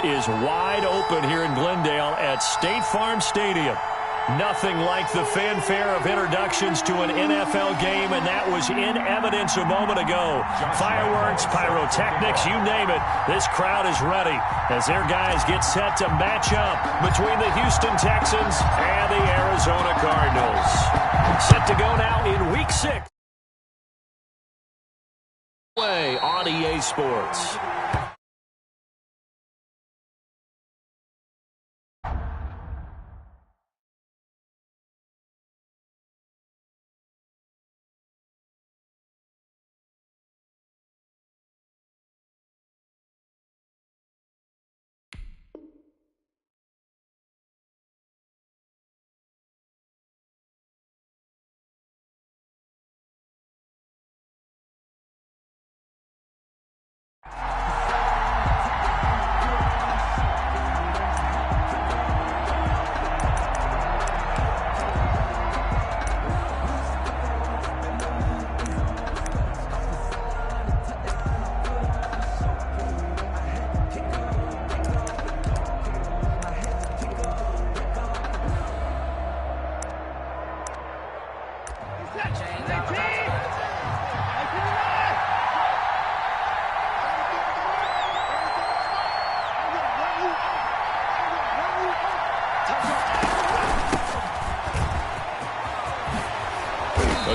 is wide open here in Glendale at State Farm Stadium. Nothing like the fanfare of introductions to an NFL game, and that was in evidence a moment ago. Fireworks, pyrotechnics, you name it. This crowd is ready as their guys get set to match up between the Houston Texans and the Arizona Cardinals. Set to go now in Week 6. On EA Sports.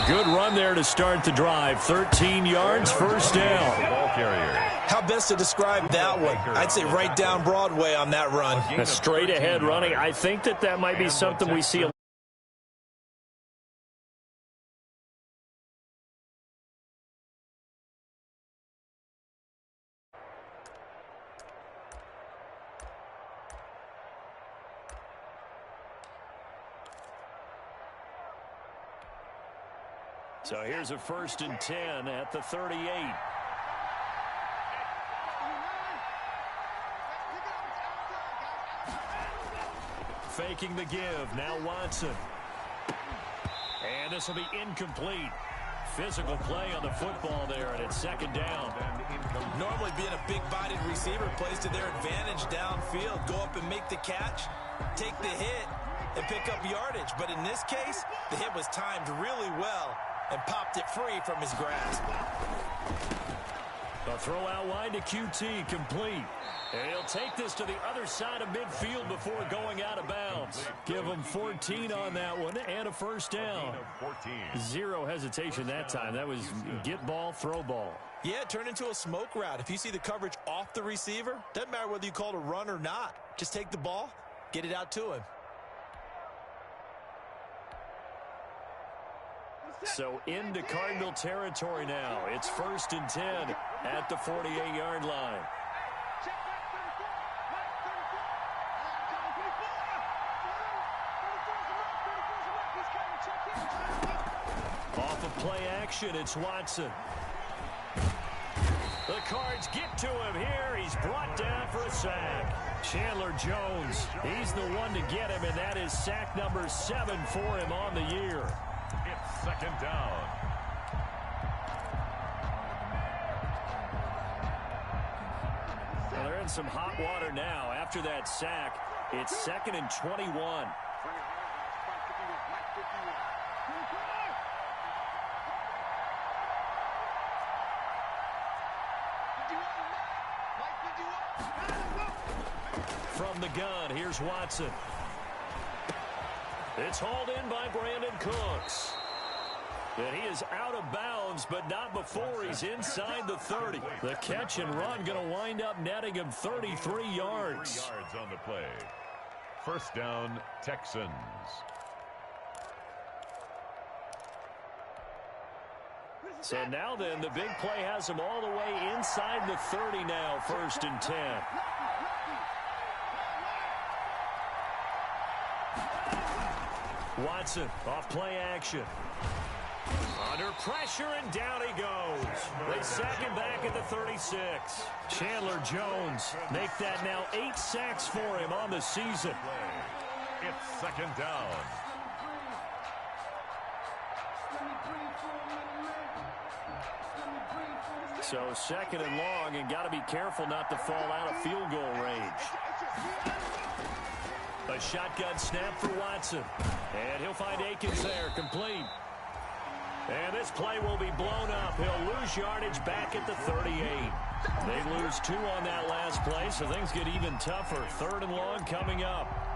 Good run there to start the drive. 13 yards, first down. How best to describe that one? I'd say right down Broadway on that run. A straight ahead running. I think that might be something we see. So here's a 1st and 10 at the 38. Faking the give. Now Watson. And this will be incomplete. Physical play on the football there, and it's 2nd down. Normally being a big-bodied receiver plays to their advantage downfield. Go up and make the catch, take the hit, and pick up yardage. But in this case, the hit was timed really well and popped it free from his grasp. A throw out wide to QT, complete. And he'll take this to the other side of midfield before going out of bounds. Give him 14 on that one and a 1st down. Zero hesitation that time. That was get ball, throw ball. Yeah, it turned into a smoke route. If you see the coverage off the receiver, doesn't matter whether you call it a run or not. Just take the ball, get it out to him. So into Cardinal territory now. It's 1st and 10 at the 48-yard line. Off of play action, it's Watson. The Cards get to him here. He's brought down for a sack. Chandler Jones, he's the one to get him, and that is sack number 7 for him on the year. It's 2nd down. Well, they're in some hot water now. After that sack, it's 2nd and 21. From the gun, here's Watson. It's hauled in by Brandon Cooks. And he is out of bounds, but not before he's inside the 30. The catch and run going to wind up netting him 33 yards. 3 yards on the play. 1st down, Texans. So now then, the big play has him all the way inside the 30 now, 1st and 10. Watson off play action. Under pressure, and down he goes. They sack him back at the 36. Chandler Jones make that now 8 sacks for him on the season. It's 2nd down. So second and long, and got to be careful not to fall out of field goal range. A shotgun snap for Watson. And he'll find Akins there, complete. And this play will be blown up. He'll lose yardage back at the 38. They lose 2 on that last play, so things get even tougher. Third and long coming up.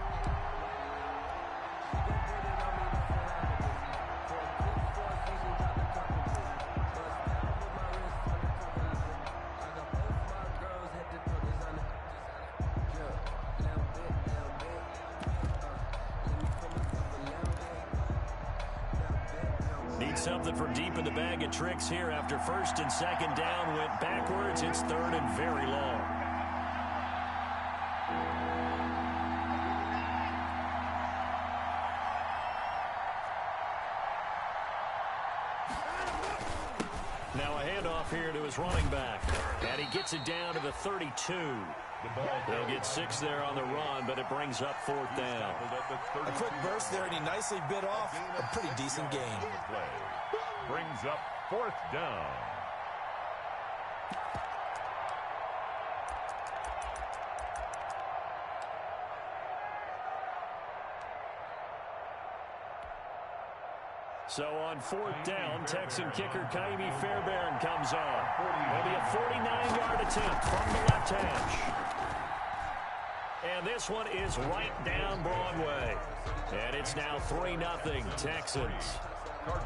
Something from deep in the bag of tricks here after first and second down went backwards. It's third and very long. Now a handoff here to his running back. And he gets it down to the 32. They'll get 6 there on the run, but it brings up 4th down. A quick burst there, and he nicely bit off a pretty decent gain. Brings up 4th down. So on 4th down, Texan kicker Kaimi Fairbairn comes on. It'll be a 49-yard attempt from the left hash. And this one is right down Broadway. And it's now 3-0 Texans.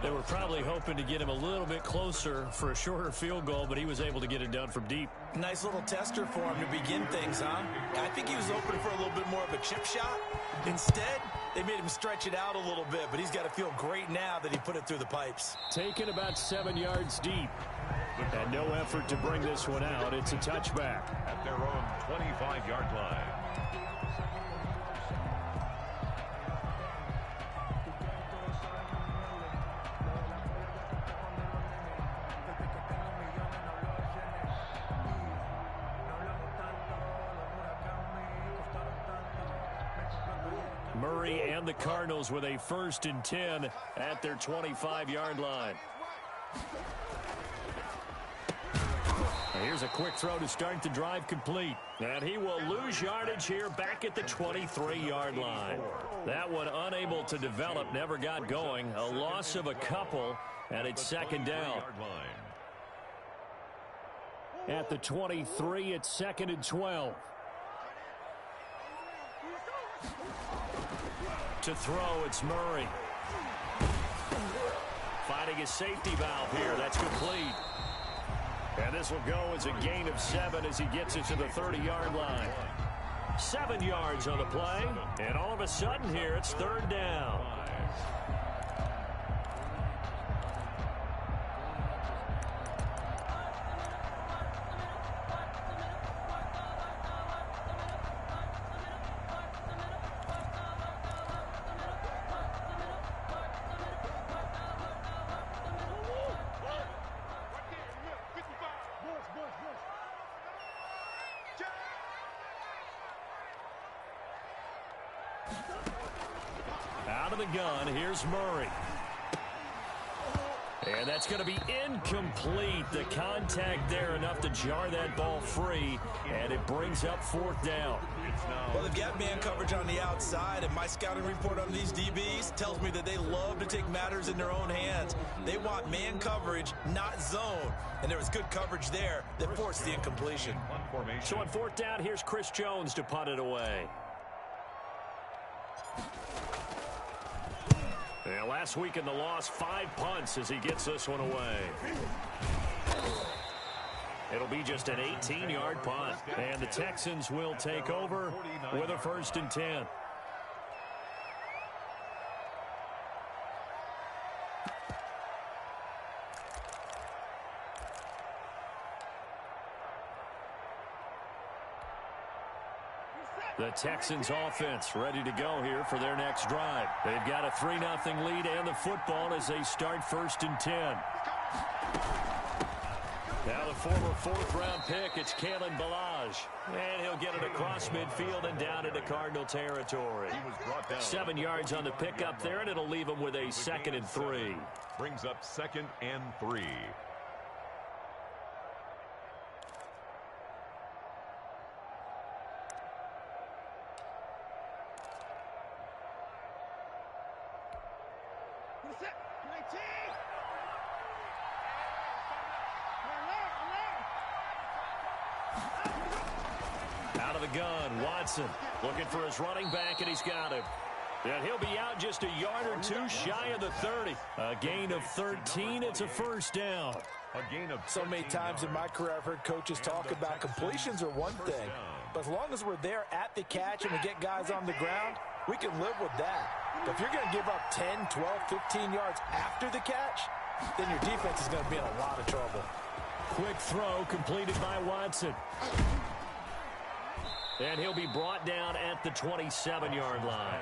They were probably hoping to get him a little bit closer for a shorter field goal, but he was able to get it done from deep. Nice little tester for him to begin things, huh? I think he was hoping for a little bit more of a chip shot. Instead, they made him stretch it out a little bit, but he's got to feel great now that he put it through the pipes. Taken about 7 yards deep. And no effort to bring this one out. It's a touchback. At their own 25-yard line. Murray and the Cardinals with a 1st and 10 at their 25-yard line. Here's a quick throw to start the drive complete. And he will lose yardage here back at the 23-yard line. That one unable to develop, never got going. A loss of a couple, and it's 2nd down. At the 23, it's 2nd and 12. To throw, it's Murray. Finding a safety valve here. That's complete. And this will go as a gain of 7 as he gets it to the 30-yard line. 7 yards on the play. And all of a sudden here, it's 3rd down. Out of the gun, here's Murray. And that's going to be incomplete. The contact there enough to jar that ball free, and it brings up 4th down. Well, they've got man coverage on the outside, and my scouting report on these DBs tells me that they love to take matters in their own hands. They want man coverage, not zone. And there was good coverage there that forced the incompletion. So on 4th down, here's Chris Jones to punt it away. Yeah, last week in the loss, 5 punts as he gets this one away. It'll be just an 18-yard punt. And the Texans will take over with a 1st and 10. The Texans offense ready to go here for their next drive. They've got a 3-0 lead and the football as they start 1st and 10. Now the former 4th-round pick, it's Kalen Ballage. And he'll get it across midfield and down into Cardinal territory. 7 yards on the pickup there, and it'll leave him with a 2nd and 3. Brings up 2nd and 3. Out of the gun, Watson looking for his running back, and he's got him. And he'll be out just a yard or two shy of the 30. A gain of 13. It's a first down. A gain of so many times in my career I've heard coaches talk about completions are one thing, but as long as we're there at the catch and we get guys on the ground, we can live with that. But if you're going to give up 10, 12, 15 yards after the catch, then your defense is going to be in a lot of trouble. Quick throw completed by Watson. And he'll be brought down at the 27-yard line.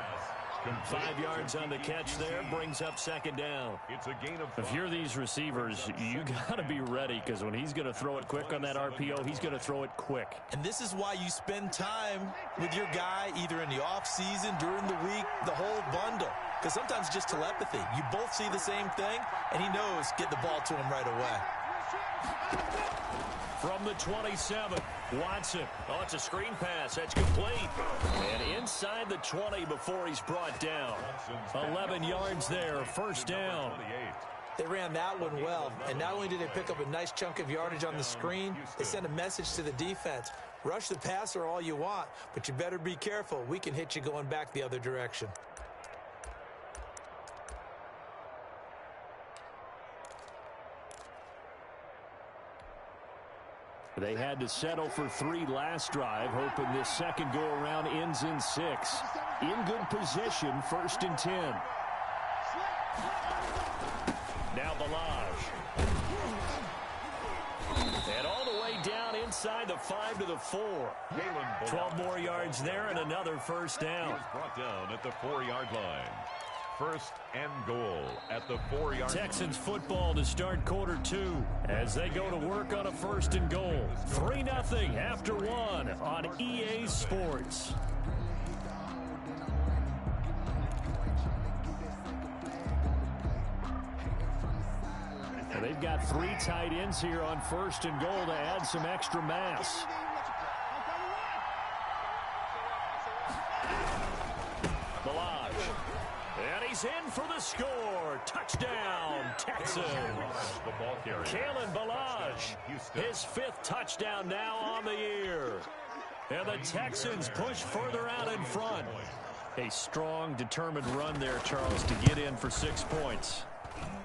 5 yards on the catch there, brings up second down. It's a gain of 5. If you're these receivers, you got to be ready, because when he's going to throw it quick on that RPO, he's going to throw it quick. And this is why you spend time with your guy either in the offseason, during the week, the whole bundle. Because sometimes just telepathy. You both see the same thing, and he knows get the ball to him right away. From the 27, Watson. Oh, it's a screen pass. That's complete. And inside the 20 before he's brought down. 11 yards there, first down. They ran that one well, and not only did they pick up a nice chunk of yardage on the screen, they sent a message to the defense. Rush the passer all you want, but you better be careful. We can hit you going back the other direction. They had to settle for 3 last drive, hoping this second go-around ends in 6. In good position, 1st and 10. Now Balaj. And all the way down inside the 5 to the 4. 12 more yards there and another first down. He was brought down at the 4-yard line. 1st and goal at the 4-yard line. Texans football to start quarter 2 as they go to work on a 1st and goal. 3-0 after 1 on EA Sports. And they've got 3 tight ends here on 1st and goal to add some extra mass. In for the score. Touchdown, Texans. Kalen Balaj, his 5th touchdown now on the year. And the Texans push further out in front. A strong, determined run there, Charles, to get in for 6 points.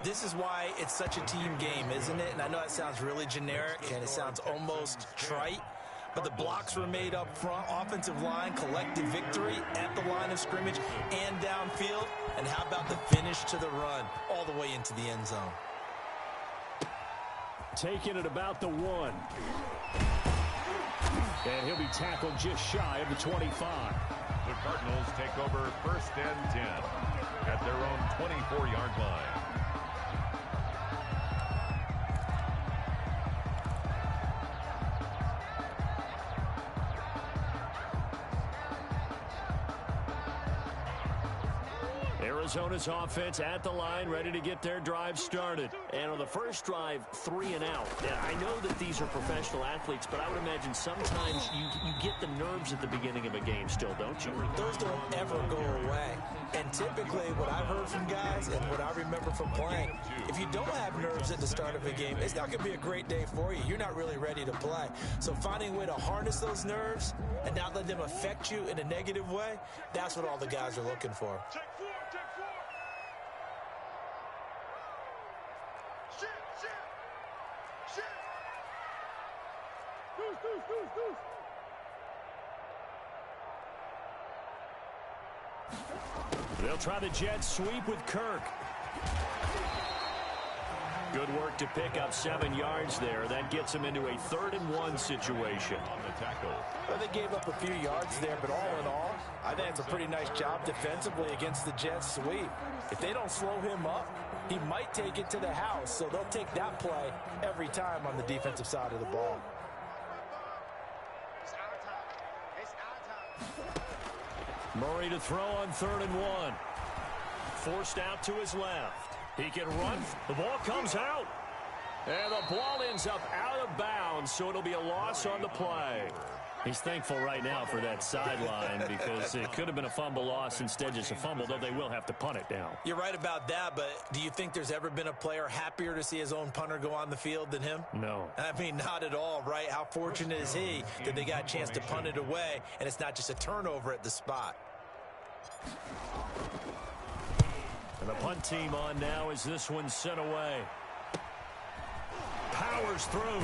This is why it's such a team game, isn't it? And I know it sounds really generic and it sounds almost trite, but the blocks were made up front, offensive line, collective victory at the line of scrimmage and downfield. And how about the finish to the run all the way into the end zone? Taking it about the 1. And he'll be tackled just shy of the 25. The Cardinals take over 1st and 10 at their own 24-yard line. Arizona's offense at the line, ready to get their drive started. And on the first drive, 3 and out. And I know that these are professional athletes, but I would imagine sometimes you get the nerves at the beginning of a game still, don't you? Those don't ever go away. And typically what I've heard from guys and what I remember from playing, if you don't have nerves at the start of a game, it's not going to be a great day for you. You're not really ready to play. So finding a way to harness those nerves and not let them affect you in a negative way, that's what all the guys are looking for. They'll try the jet sweep with Kirk. Good work to pick up 7 yards there. That gets them into a 3rd and 1 situation. On the tackle. Well, they gave up a few yards there, but all in all, I think it's a pretty nice job defensively against the jet sweep. If they don't slow him up, he might take it to the house, so they'll take that play every time on the defensive side of the ball. Murray to throw on 3rd and 1. Forced out to his left. He can run. The ball comes out. And the ball ends up out of bounds, so it'll be a loss on the play. He's thankful right now for that sideline because it could have been a fumble loss, instead just a fumble, though they will have to punt it now. You're right about that, but do you think there's ever been a player happier to see his own punter go on the field than him? No. I mean, not at all, right? How fortunate is he that they got a chance to punt it away, and it's not just a turnover at the spot. And the punt team on now as this one's sent away. Powers through.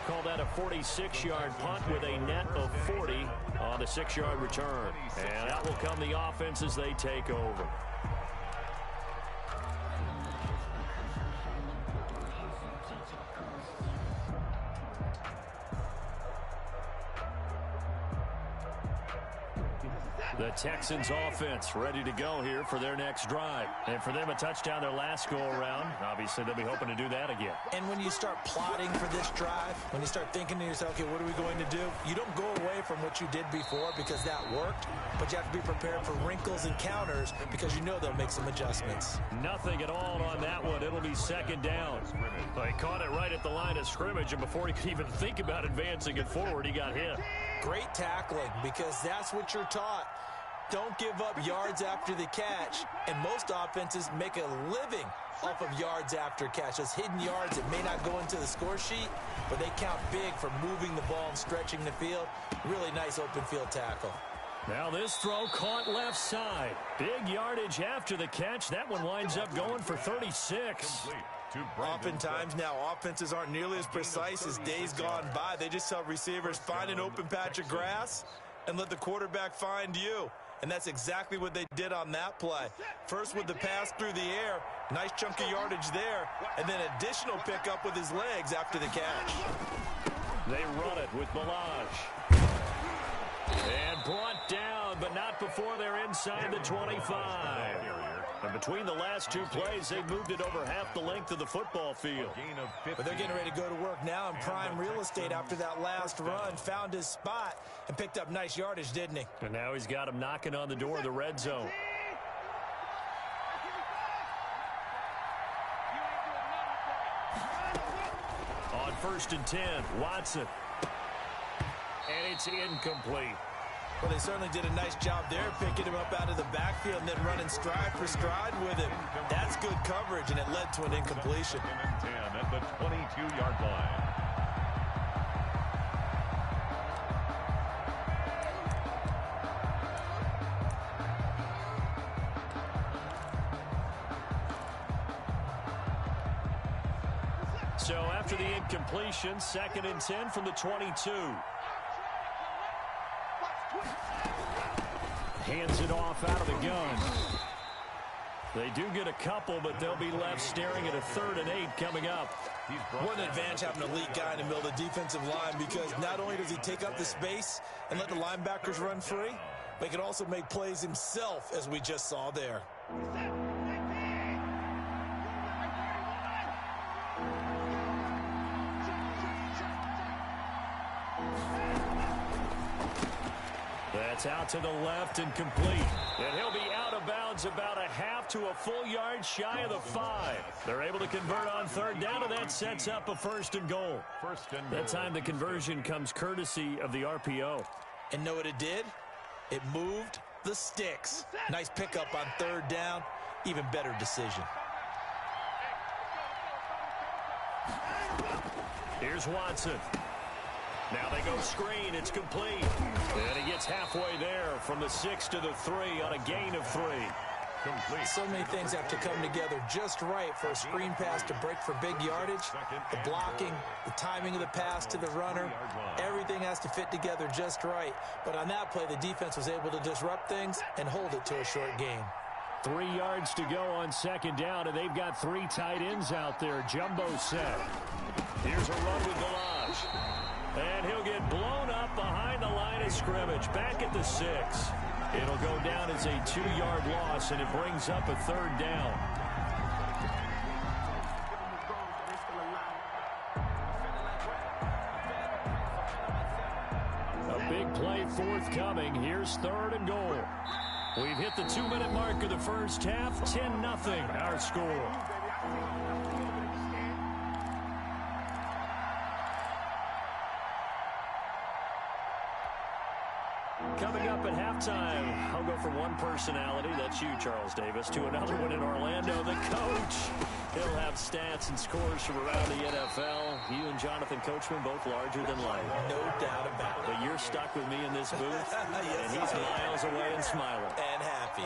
Call that a 46-yard punt with a net of 40 on the 6-yard return. And out will come the offense as they take over. The Texans offense ready to go here for their next drive. And for them, a touchdown their last go-around. Obviously, they'll be hoping to do that again. And when you start plotting for this drive, when you start thinking to yourself, okay, what are we going to do? You don't go away from what you did before because that worked, but you have to be prepared for wrinkles and counters because you know they'll make some adjustments. Nothing at all on that one. It'll be second down. They caught it right at the line of scrimmage, and before he could even think about advancing it forward, he got hit. Great tackling because that's what you're taught. Don't give up yards after the catch, and most offenses make a living off of yards after catch. Those hidden yards that may not go into the score sheet, but they count big for moving the ball and stretching the field. Really nice open field tackle. Now this throw caught left side. Big yardage after the catch. That one winds up going for 36. Oftentimes now offenses aren't nearly as precise as days gone by. They just tell receivers, find an open patch of grass and let the quarterback find you. And that's exactly what they did on that play. First with the pass through the air, nice chunk of yardage there, and then additional pickup with his legs after the catch. They run it with Melage. And brought down, but not before they're inside the 25. And between the last two plays, they've moved it over half the length of the football field. But they're getting ready to go to work now in prime real estate after that last run. Found his spot and picked up nice yardage, didn't he? And now he's got him knocking on the door of the red zone. On 1st and 10, Watson. And it's incomplete. Well, they certainly did a nice job there, picking him up out of the backfield and then running stride for stride with him. That's good coverage, and it led to an incompletion. 10 at the 22-yard line. So after the incompletion, 2nd and 10 from the 22. Hands it off out of the gun. They do get a couple, but they'll be left staring at a 3rd and 8 coming up. What an advantage having an elite guy in the middle of the defensive line, because not only does he take up the space and let the linebackers run free, but he can also make plays himself, as we just saw there. That's out to the left and complete. And he'll be out of bounds about a half to a full yard shy of the 5. They're able to convert on 3rd down, and that sets up a 1st and goal. That time the conversion comes courtesy of the RPO. And know what it did? It moved the sticks. Nice pickup on 3rd down. Even better decision. Here's Watson. Now they go screen. It's complete. And he gets halfway there from the 6 to the 3 on a gain of 3. Complete. So many things have to come together just right for a screen pass to break for big yardage. The blocking, the timing of the pass to the runner, everything has to fit together just right. But on that play, the defense was able to disrupt things and hold it to a short gain. 3 yards to go on 2nd down, and they've got 3 tight ends out there. Jumbo set. Here's a run with Melage. And he'll get blown up behind the line of scrimmage. Back at the 6. It'll go down as a 2-yard loss, and it brings up a 3rd down. A big play forthcoming. Here's 3rd and goal. We've hit the 2-minute mark of the first half. 10-0 our score. up at halftime. I'll go from one personality, that's you, Charles Davis, to another one in Orlando. The coach. He'll have stats and scores from around the NFL. You and Jonathan Coachman both larger than life. No doubt about it. But you're stuck with me in this booth, Yes, and he's miles away and smiling. And happy.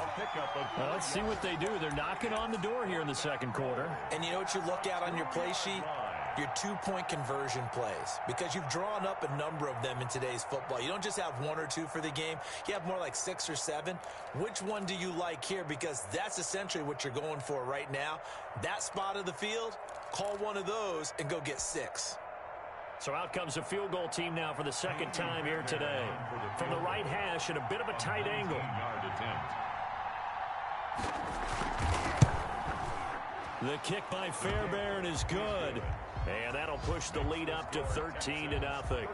Well, let's see what they do. They're knocking on the door here in the second quarter. And you know what you look at on your play sheet? Your two-point conversion plays, because you've drawn up a number of them in today's football. You don't just have one or two for the game. You have more like 6 or 7. Which one do you like here? Because that's essentially what you're going for right now. That spot of the field, call one of those and go get 6. So out comes a field goal team now for the second time here today. From the right hash at a bit of a tight angle. The kick by Fairbairn is good. And that'll push the lead up to 13-0.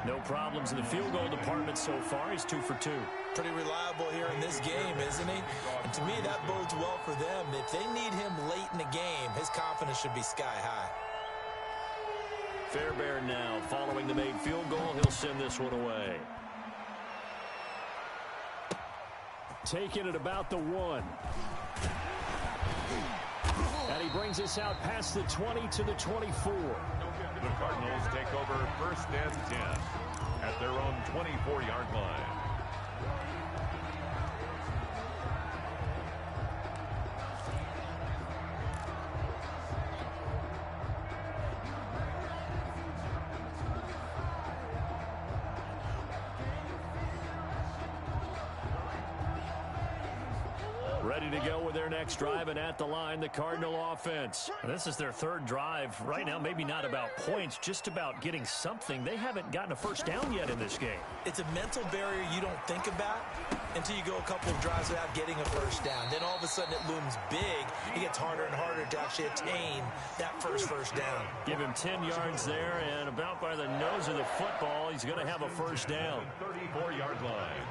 No problems in the field goal department so far. He's 2 for 2. Pretty reliable here in this game, isn't he? And to me, that bodes well for them. If they need him late in the game, his confidence should be sky high. Fairbairn now following the made field goal. He'll send this one away. Taking it about the 1. And he brings us out past the 20 to the 24. The Cardinals take over 1st and 10 at their own 24-yard line. Ready to go with their next drive, and at the line, the Cardinal offense. This is their 3rd drive. Right now, maybe not about points, just about getting something. They haven't gotten a first down yet in this game. It's a mental barrier you don't think about until you go a couple of drives without getting a first down. Then all of a sudden it looms big. It gets harder and harder to actually attain that first down. Give him 10 yards there, and about by the nose of the football, he's going to have a first down. 34-yard line.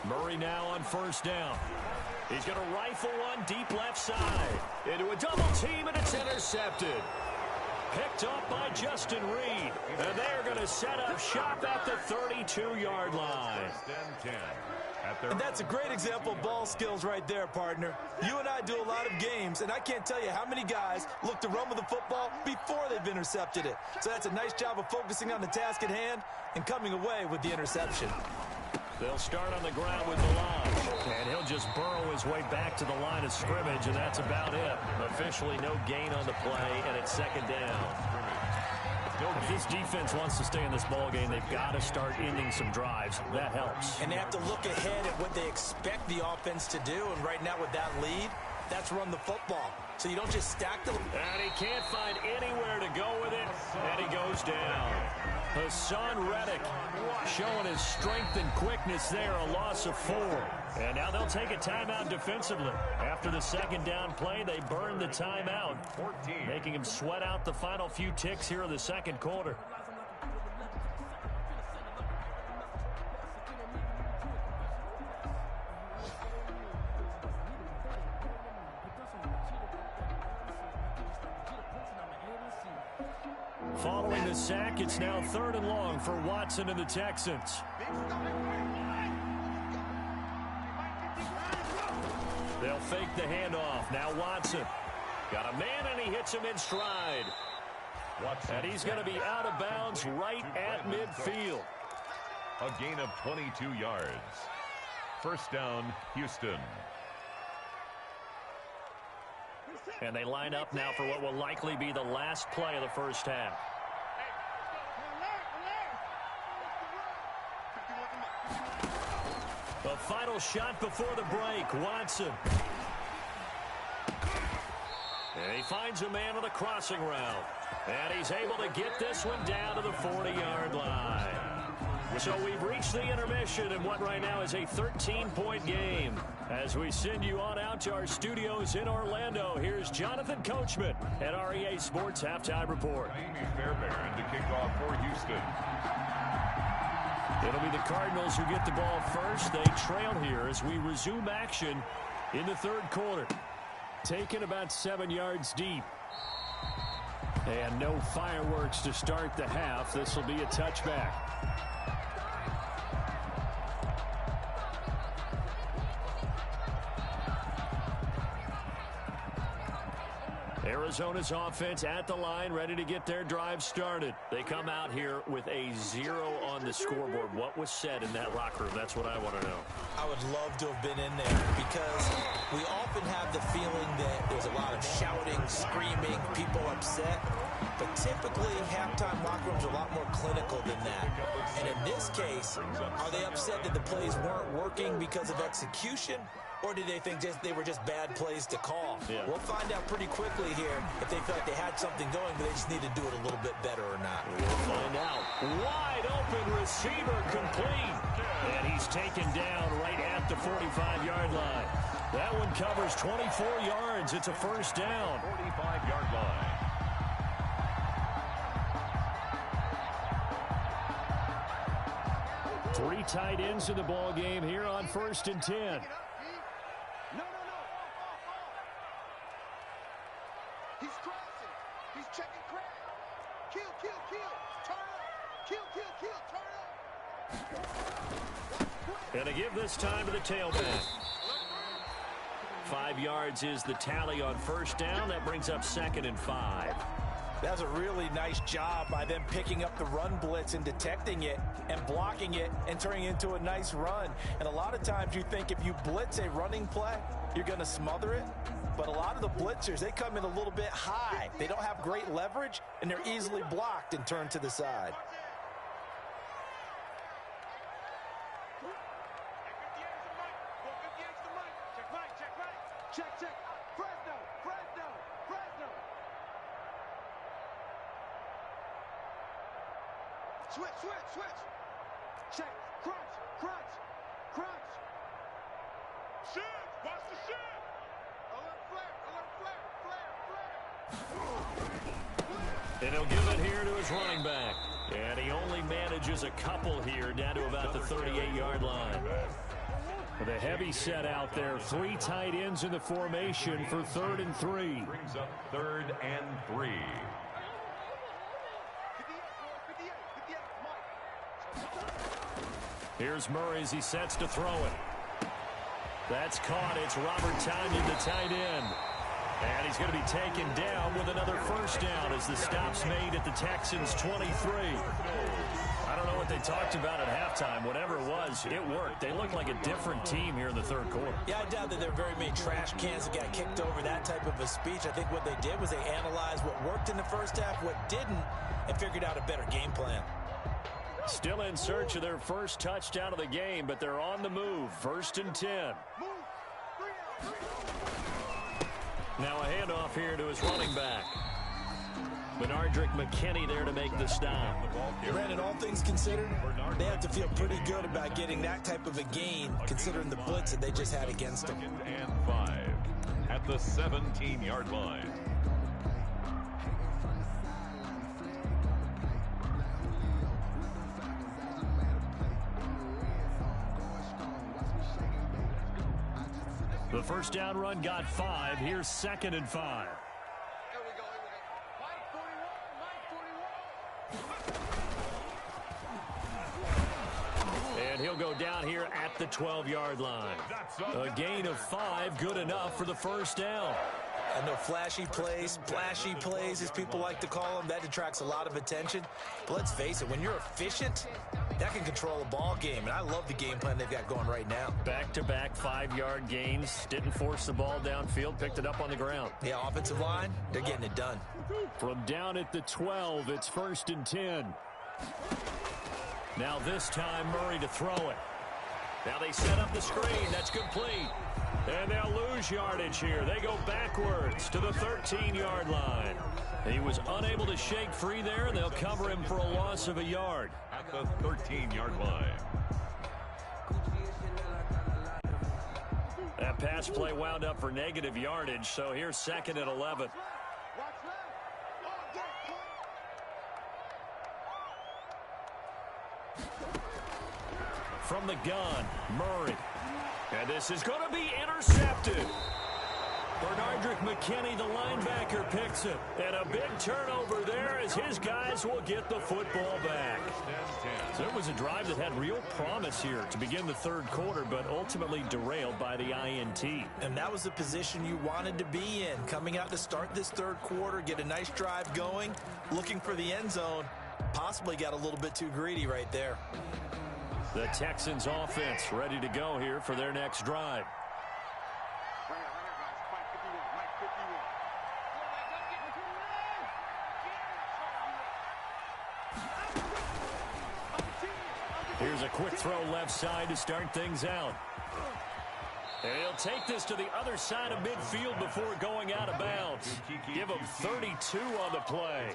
Murray now on first down. He's going to rifle one deep left side. Into a double team, and it's intercepted. Picked up by Justin Reed. And they're going to set up shop at the 32-yard line. And that's a great example of ball skills right there, partner. You and I do a lot of games, and I can't tell you how many guys look to run with the football before they've intercepted it. So that's a nice job of focusing on the task at hand and coming away with the interception. They'll start on the ground with Delage, and he'll just burrow his way back to the line of scrimmage, and that's about it. Officially no gain on the play, and it's 2nd down. If this defense wants to stay in this ball game, they've got to start ending some drives. That helps. And they have to look ahead at what they expect the offense to do, and right now with that lead, that's run the football. So you don't just stack them. And he can't find anywhere to go with it, and he goes down. Hassan Reddick showing his strength and quickness there, a loss of 4. And now they'll take a timeout defensively. After the 2nd down play, they burn the timeout, making him sweat out the final few ticks here in the 2nd quarter. Following the sack, it's now 3rd and long for Watson and the Texans. They'll fake the handoff. Now Watson. Got a man, and he hits him in stride. And he's going to be out of bounds right at midfield. A gain of 22 yards. First down, Houston. And they line up now for what will likely be the last play of the first half. The final shot before the break, Watson. And he finds a man on the crossing route. And he's able to get this one down to the 40-yard line. So we've reached the intermission in what right now is a 13-point game. As we send you on out to our studios in Orlando, here's Jonathan Coachman at our EA Sports Halftime Report. Amy Fairbairn to kick off for Houston. It'll be the Cardinals who get the ball first. They trail here as we resume action in the 3rd quarter. taken about 7 yards deep. And no fireworks to start the half. This will be a touchback. Arizona's offense at the line, ready to get their drive started. They come out here with a 0 on the scoreboard. What was said in that locker room? That's what I want to know. I would love to have been in there because we often have the feeling that there's a lot of shouting, screaming, people upset. But typically, halftime locker rooms are a lot more clinical than that. And in this case, are they upset that the plays weren't working because of execution? Or did they think they were just bad plays to call? Yeah. We'll find out pretty quickly here if they felt like they had something going, but they just need to do it a little bit better or not. We'll find out. Wide open receiver complete. And he's taken down right at the 45-yard line. That one covers 24 yards. It's a first down. 45-yard line. Three tight ends in the ball game here on 1st and 10. He's crossing. He's checking crack. Kill. Turn up. Turn up. And a give this time to the tailback. 5 yards is the tally on first down. That brings up 2nd and 5. That's a really nice job by them picking up the run blitz and detecting it and blocking it and turning it into a nice run. And a lot of times you think if you blitz a running play, you're going to smother it. But a lot of the blitzers, they come in a little bit high. They don't have great leverage, and they're easily blocked and turned to the side. Check. Fresno. Switch. Check. Crunch. Shift. Watch the shift. Alert flare. And he'll give it here to his running back. And he only manages a couple here down to about the 38-yard line. With a heavy set out there, 3 tight ends in the formation for 3rd and 3. Brings up 3rd and 3. Here's Murray as he sets to throw it. That's caught. It's Robert Tonyan, the tight end. And he's going to be taken down with another first down as the stop's made at the Texans' 23. I don't know what they talked about at halftime. Whatever it was, it worked. They looked like a different team here in the 3rd quarter. Yeah, I doubt that there were very many trash cans that got kicked over, that type of a speech. I think what they did was they analyzed what worked in the first half, what didn't, and figured out a better game plan. Still in search of their first touchdown of the game, but they're on the move. 1st and 10. Now a handoff here to his running back. Benardrick McKinney there to make the stop. Brandon, all things considered, they have to feel pretty good about getting that type of a gain, considering the blitz that they just had against them. 2nd and 5 at the 17-yard line. The first down run got 5. Here's 2nd and 5. And he'll go down here at the 12-yard line. A gain of 5, good enough for the first down. I know flashy plays, as people like to call them, that detracts a lot of attention. But let's face it, when you're efficient, that can control a ball game. And I love the game plan they've got going right now. Back-to-back 5-yard gains. Didn't force the ball downfield. Picked it up on the ground. Yeah, offensive line, they're getting it done. From down at the 12, it's 1st and 10. Now this time, Murray to throw it. Now they set up the screen. That's complete. And they'll lose yardage here. They go backwards to the 13-yard line. He was unable to shake free there, and they'll cover him for a loss of a yard. At the 13-yard line. That pass play wound up for negative yardage, so here's 2nd and 11. From the gun, Murray. And this is going to be intercepted. Bernardrick McKinney, the linebacker, picks it. And a big turnover there as his guys will get the football back. So it was a drive that had real promise here to begin the third quarter, but ultimately derailed by the INT. And that was the position you wanted to be in. Coming out to start this third quarter, get a nice drive going, looking for the end zone. Possibly got a little bit too greedy right there. The Texans offense ready to go here for their next drive. Here's a quick throw left side to start things out. And he'll take this to the other side of midfield before going out of bounds. Give him 32 on the play.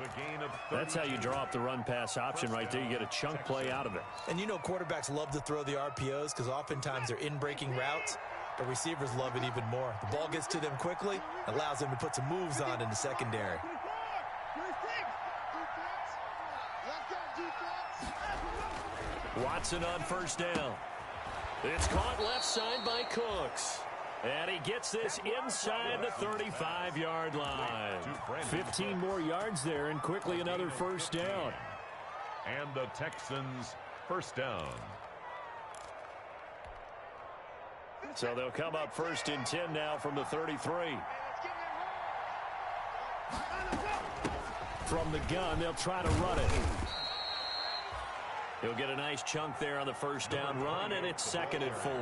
That's how you draw up the run-pass option right there. You get a chunk play out of it. And you know quarterbacks love to throw the RPOs because oftentimes they're in-breaking routes. But receivers love it even more. The ball gets to them quickly, allows them to put some moves on in the secondary. Watson on first down. It's caught left side by Cooks. And he gets this inside the 35-yard line. 15 more yards there and quickly another first down. And the Texans first down. So they'll come up first and 10 now from the 33. From the gun, they'll try to run it. He'll get a nice chunk there on the first down run, and it's 2nd and 4.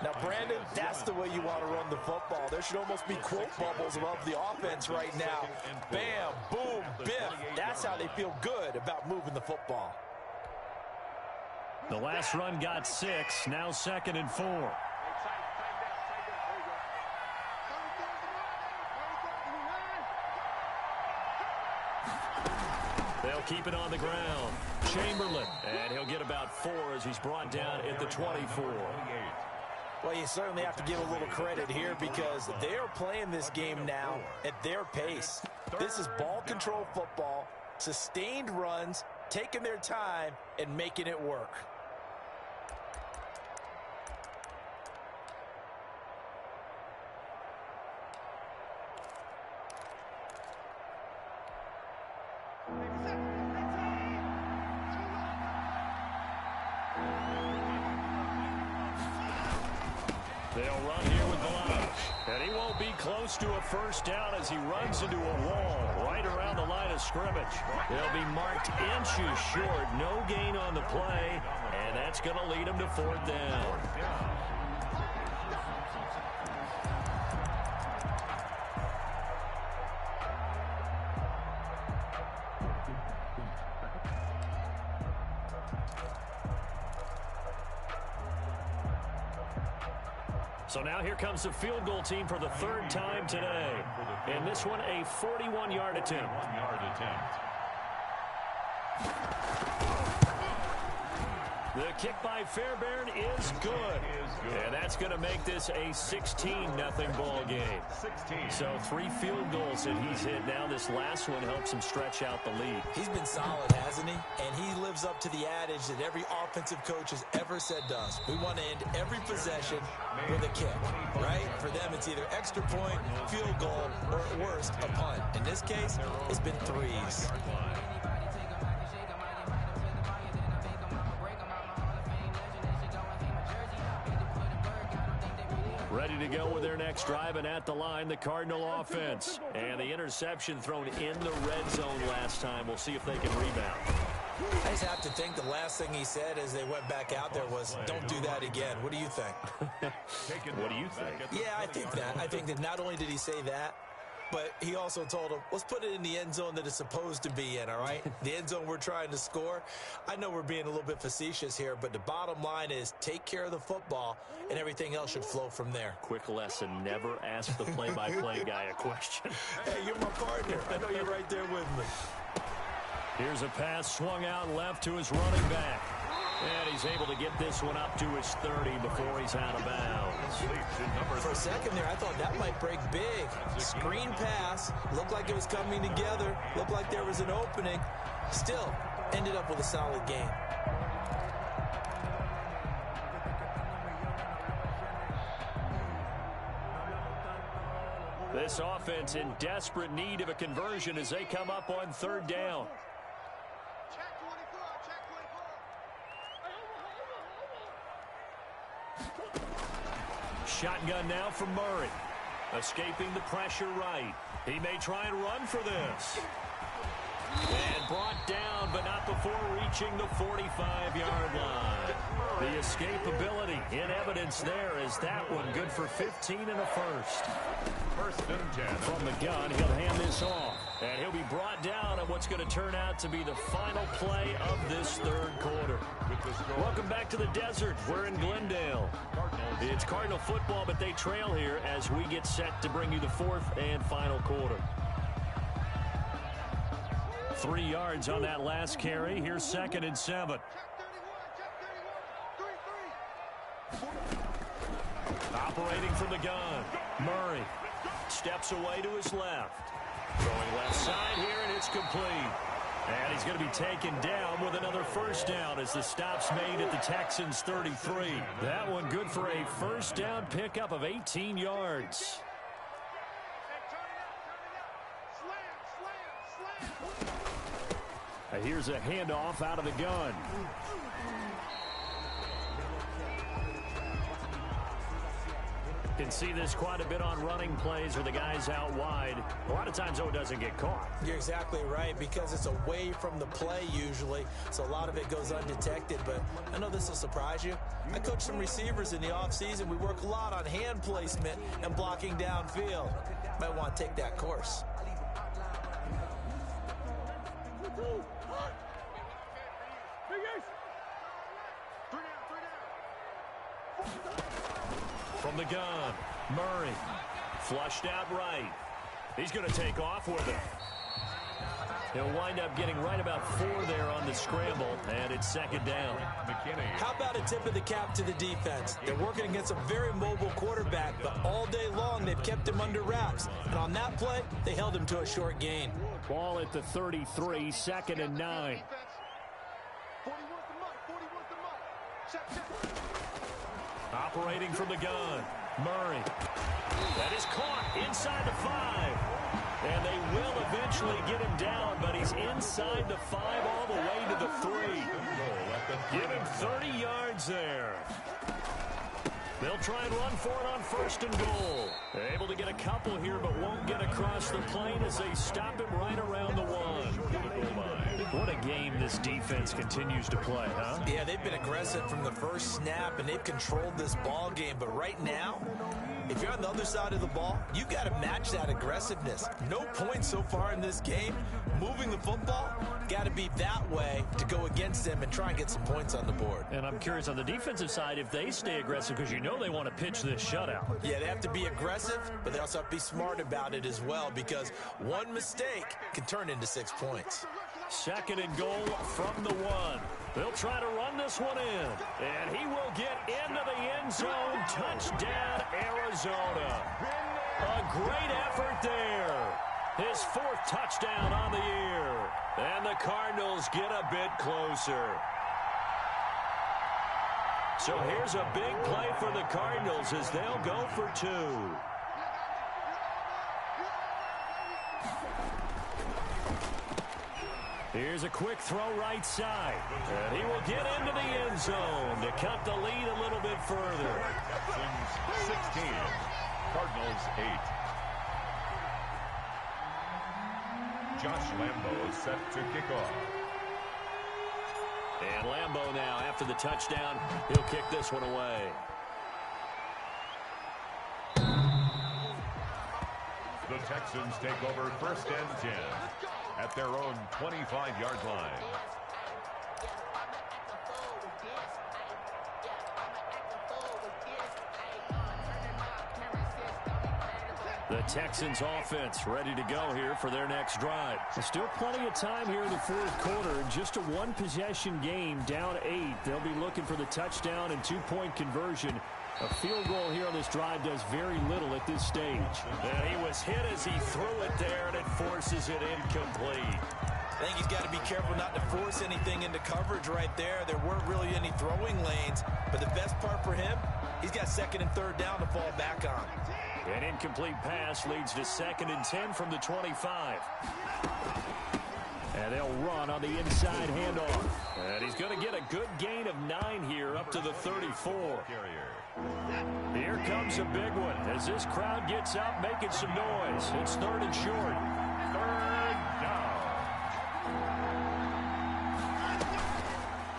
Now, Brandon, that's the way you want to run the football. There should almost be quote bubbles above the offense right now. Bam, boom, biff. That's how they feel good about moving the football. The last run got 6, now 2nd and 4. They'll keep it on the ground. Chamberlain, and he'll get about 4 as he's brought down at the 24. Well, you certainly have to give a little credit here because they are playing this game now at their pace. This is ball control football, sustained runs, taking their time, and making it work. They'll run here with Blanche. And he won't be close to a first down as he runs into a wall right around the line of scrimmage. They'll be marked inches short. No gain on the play. And that's going to lead him to 4th down. So now here comes the field goal team for the 3rd time today. And this one a 41-yard attempt. The kick by Fairbairn is good. And that's going to make this a 16-0 ball game. So 3 field goals that he's hit. Now this last one helps him stretch out the lead. He's been solid, hasn't he? And he lives up to the adage that every offensive coach has ever said to us. We want to end every possession with a kick, right? For them, it's either extra point, field goal, or at worst, a punt. In this case, it's been 3s. Ready to go with their next drive, and at the line, the Cardinal offense. And the interception thrown in the red zone last time. We'll see if they can rebound. I just have to think the last thing he said as they went back out there was, don't do that again. What do you think? What do you think? Yeah, I think that. I think that not only did he say that, but he also told him, let's put it in the end zone that it's supposed to be in, all right? The end zone we're trying to score. I know we're being a little bit facetious here, but the bottom line is take care of the football, and everything else should flow from there. Quick lesson, never ask the play-by-play guy a question. Hey, you're my partner. I know you're right there with me. Here's a pass swung out left to his running back. And he's able to get this one up to his 30 before he's out of bounds. For a second there, I thought that might break big. Screen pass. Looked like it was coming together. Looked like there was an opening. Still, ended up with a solid game. This offense in desperate need of a conversion as they come up on third down. Check 24, check 24. Shotgun now from Murray. Escaping the pressure right. He may try and run for this. And brought down, but not before reaching the 45-yard line. The escapability in evidence there is that one good for 15 and a first. First and 10. From the gun, he'll hand this off. And he'll be brought down at what's going to turn out to be the final play of this third quarter. Welcome back to the desert. We're in Glendale. It's Cardinal football, but they trail here as we get set to bring you the fourth and final quarter. 3 yards on that last carry. Here's 2nd and 7. Operating from the gun. Murray steps away to his left. Throwing left side here, and it's complete. And he's going to be taken down with another first down as the stop's made at the Texans' 33. That one good for a first down pickup of 18 yards. Here's a handoff out of the gun. Can see this quite a bit on running plays where the guy's out wide. A lot of times, though, it doesn't get caught. You're exactly right, because it's away from the play usually, so a lot of it goes undetected. But I know this will surprise you. I coach some receivers in the offseason. We work a lot on hand placement and blocking downfield. Might want to take that course. From the gun, Murray flushed out right. He's going to take off with it. He'll wind up getting right about 4 there on the scramble, and it's 2nd down. How about a tip of the cap to the defense? They're working against a very mobile quarterback, but all day long they've kept him under wraps. And on that play, they held him to a short gain. Ball at the 33, 2nd and 9. 41 the month, 41 the month. Check. Operating from the gun, Murray. That is caught inside the 5. And they will eventually get him down, but he's inside the 5 all the way to the 3. Give him 30 yards there. They'll try and run for it on 1st and goal. They're able to get a couple here, but won't get across the plane as they stop him right around the 1. What a game this defense continues to play, huh? Yeah, they've been aggressive from the first snap, and they've controlled this ball game. But right now, if you're on the other side of the ball, you got to match that aggressiveness. No points so far in this game. Moving the football, got to be that way to go against them and try and get some points on the board. And I'm curious on the defensive side if they stay aggressive, because you know they want to pitch this shutout. Yeah, they have to be aggressive, but they also have to be smart about it as well, because one mistake can turn into 6 points. 2nd and goal from the 1. They'll try to run this one in, and he will get into the end zone. Touchdown, Arizona. A great effort there. His 4th touchdown on the year. And the Cardinals get a bit closer. So here's a big play for the Cardinals as they'll go for 2. Here's a quick throw right side. And he will get into the end zone to cut the lead a little bit further. 16, Cardinals 8. Josh Lambo set to kick off. And Lambo now, after the touchdown, he'll kick this one away. The Texans take over 1st and 10 at their own 25-yard line. The Texans offense ready to go here for their next drive. There's still plenty of time here in the 4th quarter. Just a 1-possession game, down 8. They'll be looking for the touchdown and 2-point conversion. A field goal here on this drive does very little at this stage. And he was hit as he threw it there, and it forces it incomplete. I think he's got to be careful not to force anything into coverage right there. There weren't really any throwing lanes, but the best part for him, he's got 2nd and 3rd down to fall back on. An incomplete pass leads to 2nd and 10 from the 25. And they'll run on the inside handoff. And he's going to get a good gain of 9 here up to the 34. Here comes a big one as this crowd gets out making some noise. It's 3rd and short. 3rd down.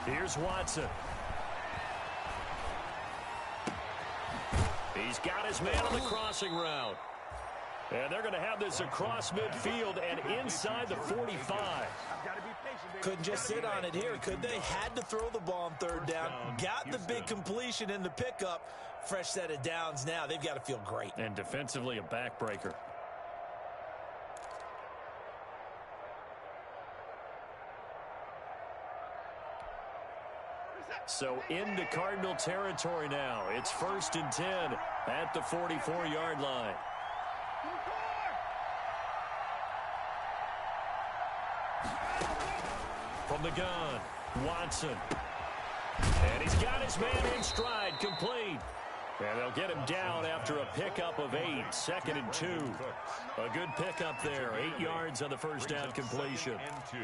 Here's Watson. He's got his man on the crossing route. And they're going to have this across midfield and inside the 45. Couldn't just sit on it here, could they? Had to throw the ball on 3rd down. Got the big completion in the pickup. Fresh set of downs now. They've got to feel great. And defensively a backbreaker. So into Cardinal territory now. It's 1st and 10 at the 44-yard line. From the gun, Watson. And he's got his man in stride, complete. And they'll get him down after a pickup of 8, 2nd and 2. A good pickup there, 8 yards on the first down completion. And 2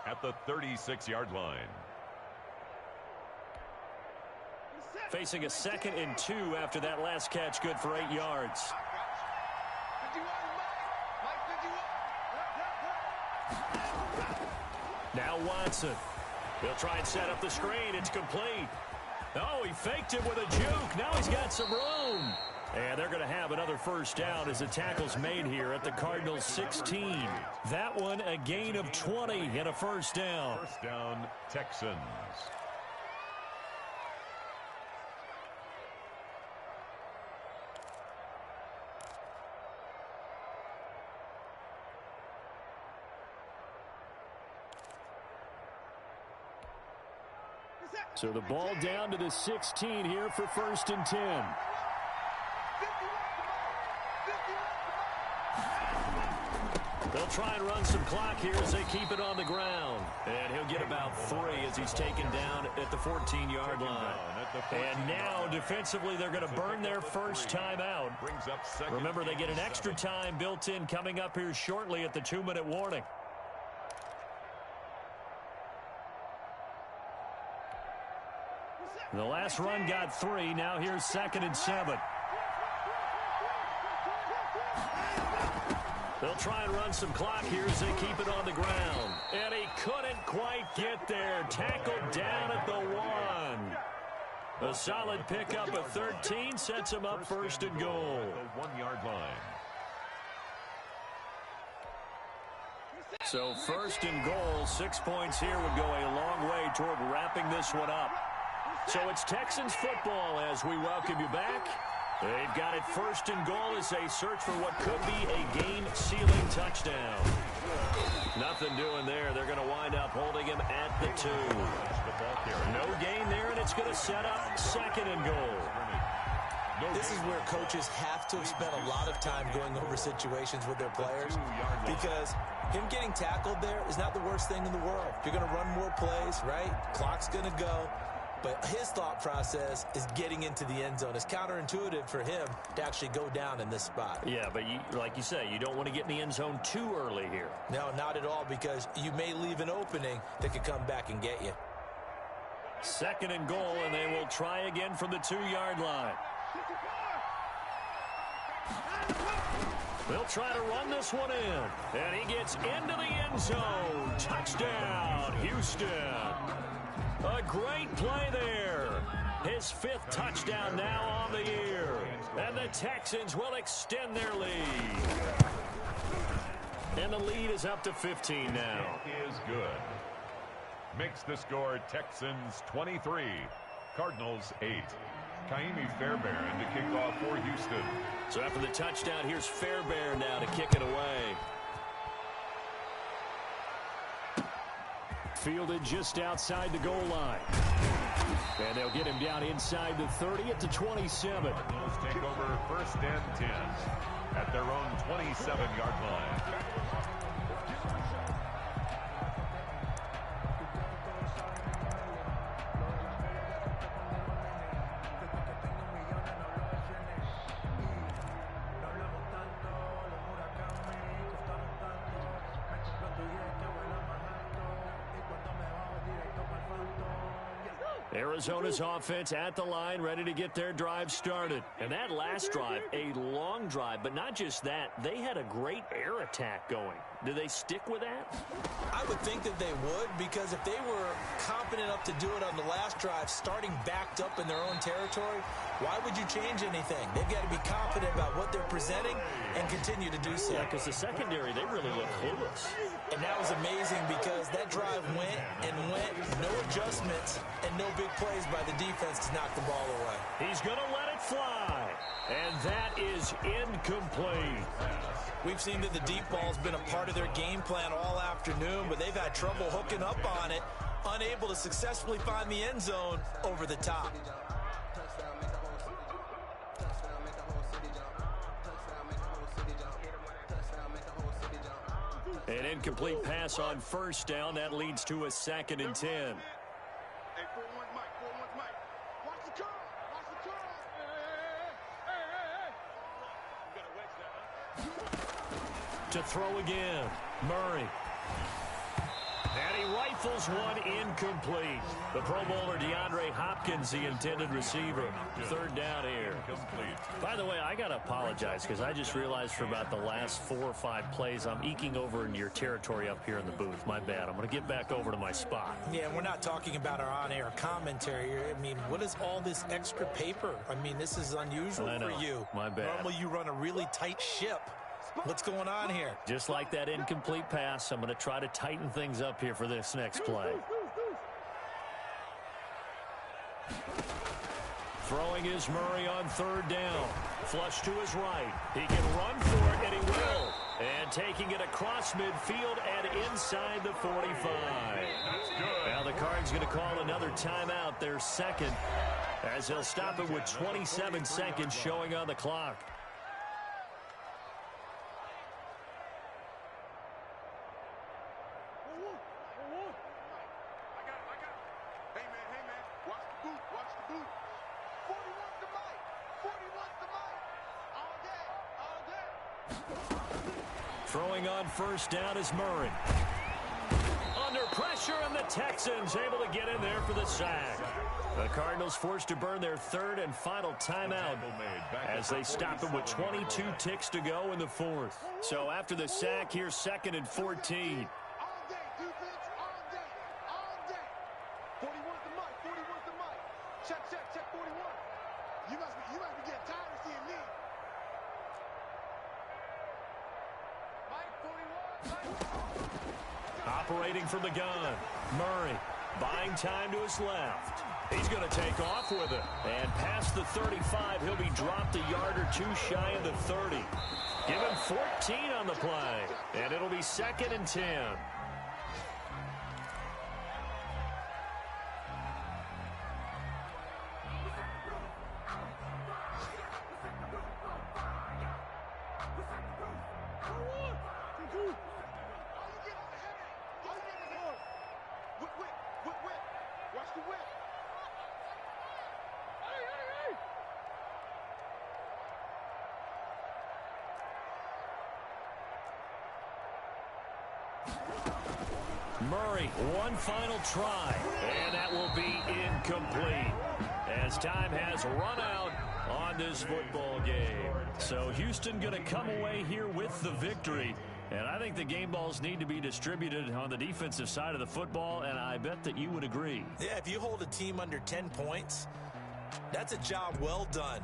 at the 36-yard line. Facing a 2nd and 2 after that last catch, good for 8 yards. Now Watson. He'll try and set up the screen. It's complete. Oh, he faked it with a juke. Now he's got some room. And they're going to have another first down as the tackle's made here at the Cardinals' 16. That one a gain of 20 and a first down. First down, Texans. So the ball down to the 16 here for 1st and 10. They'll try and run some clock here as they keep it on the ground. And he'll get about 3 as he's taken down at the 14-yard line. And now defensively they're going to burn their first timeout. Remember, they get an extra time built in coming up here shortly at the 2-minute warning. The last run got 3. Now here's 2nd and 7. They'll try and run some clock here as they keep it on the ground. And he couldn't quite get there. Tackled down at the 1. A solid pickup of 13 sets him up 1st and goal. The 1-yard line. So 1st and goal, 6 points here would go a long way toward wrapping this one up. So it's Texans football as we welcome you back. They've got it 1st and goal as they search for what could be a game-sealing touchdown. Nothing doing there. They're going to wind up holding him at the 2. No gain there, and it's going to set up 2nd and goal. This is where coaches have to have spent a lot of time going over situations with their players, because him getting tackled there is not the worst thing in the world. You're going to run more plays, right? Clock's going to go. But his thought process is getting into the end zone. It's counterintuitive for him to actually go down in this spot. Yeah, but like you say, you don't want to get in the end zone too early here. No, not at all, because you may leave an opening that could come back and get you. 2nd and goal, and they will try again from the 2-yard line. They'll try to run this one in. And he gets into the end zone. Touchdown, Houston. A great play there. His 5th touchdown now on the year. And the Texans will extend their lead. And the lead is up to 15 now. It is good. Makes the score Texans 23, Cardinals 8. Kaimi Fairbairn to kick off for Houston. So after the touchdown, here's Fairbairn now to kick it away. Fielded just outside the goal line. And they'll get him down inside the 30 at the 27. Cardinals take over 1st and 10 at their own 27-yard line. Arizona's offense at the line, ready to get their drive started. And that last drive, a long drive, but not just that. They had a great air attack going. Do they stick with that? I would think that they would, because if they were confident enough to do it on the last drive, starting backed up in their own territory, why would you change anything? They've got to be confident about what they're presenting and continue to do so. Yeah, because the secondary, they really look clueless. And that was amazing because that drive went and went, no adjustments, and no big plays by the defense to knock the ball away. He's going to let it fly, and that is incomplete. We've seen that the deep ball's been a part of their game plan all afternoon, but they've had trouble hooking up on it, unable to successfully find the end zone over the top. An incomplete pass on first down. That leads to a 2nd and 10. Hey, 4-1 Mike, 4-1 Mike. Watch the curl. Watch the curl. Hey. You gotta wedge that, huh? To throw again, Murray. And he rifles one incomplete. The Pro Bowler DeAndre Hopkins, the intended receiver. 3rd down here. By the way, I got to apologize because I just realized for about the last 4 or 5 plays, I'm eking over into your territory up here in the booth. My bad. I'm going to get back over to my spot. Yeah, we're not talking about our on-air commentary. I mean, what is all this extra paper? I mean, this is unusual for you. My bad. Normally you run a really tight ship. What's going on here? Just like that incomplete pass, I'm going to try to tighten things up here for this next play. Throwing is Murray on 3rd down. Flush to his right. He can run for it, and he will. And taking it across midfield and inside the 45. Now the Cards going to call another timeout, their 2nd, as they'll stop it with 27 seconds showing on the clock. Throwing on first down is Murray. Under pressure, and the Texans able to get in there for the sack. The Cardinals forced to burn their 3rd and final timeout as they stop it with 22 ticks to go in the 4th. So after the sack, here's 2nd and 14. All day, defense, all day. 41's the mic, 41's the mic. Check, 41. You must be getting tired of seeing me. Operating from the gun, Murray buying time to his left. He's going to take off with it. And past the 35, he'll be dropped a yard or 2 shy of the 30. Give him 14 on the play. And it'll be 2nd and 10. Murray, one final try, and that will be incomplete as time has run out on this football game. So Houston going to come away here with the victory, and I think the game balls need to be distributed on the defensive side of the football, and I bet that you would agree. Yeah, if you hold a team under 10 points, that's a job well done,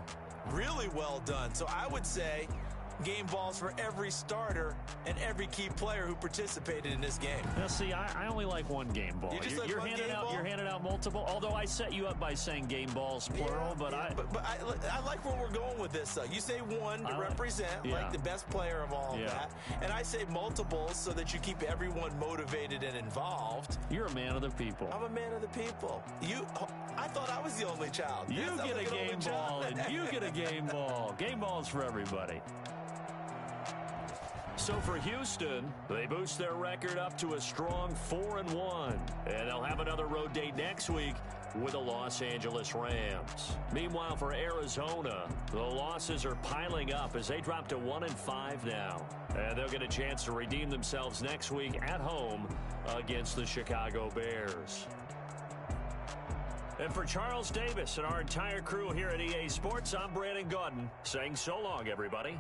really well done. So I would say game balls for every starter and every key player who participated in this game. Now, see, I only like one game ball. You're handing out multiple. Although I set you up by saying game balls plural, but I like where we're going with this. You say one to represent like the best player of all of that, and I say multiples so that you keep everyone motivated and involved. You're a man of the people. I'm a man of the people. I thought I was the only child. You get a game ball, and you get a game ball. Game balls for everybody. So for Houston, they boost their record up to a strong 4-1. And they'll have another road date next week with the Los Angeles Rams. Meanwhile, for Arizona, the losses are piling up as they drop to 1-5 now. And they'll get a chance to redeem themselves next week at home against the Chicago Bears. And for Charles Davis and our entire crew here at EA Sports, I'm Brandon Gaudin saying so long, everybody.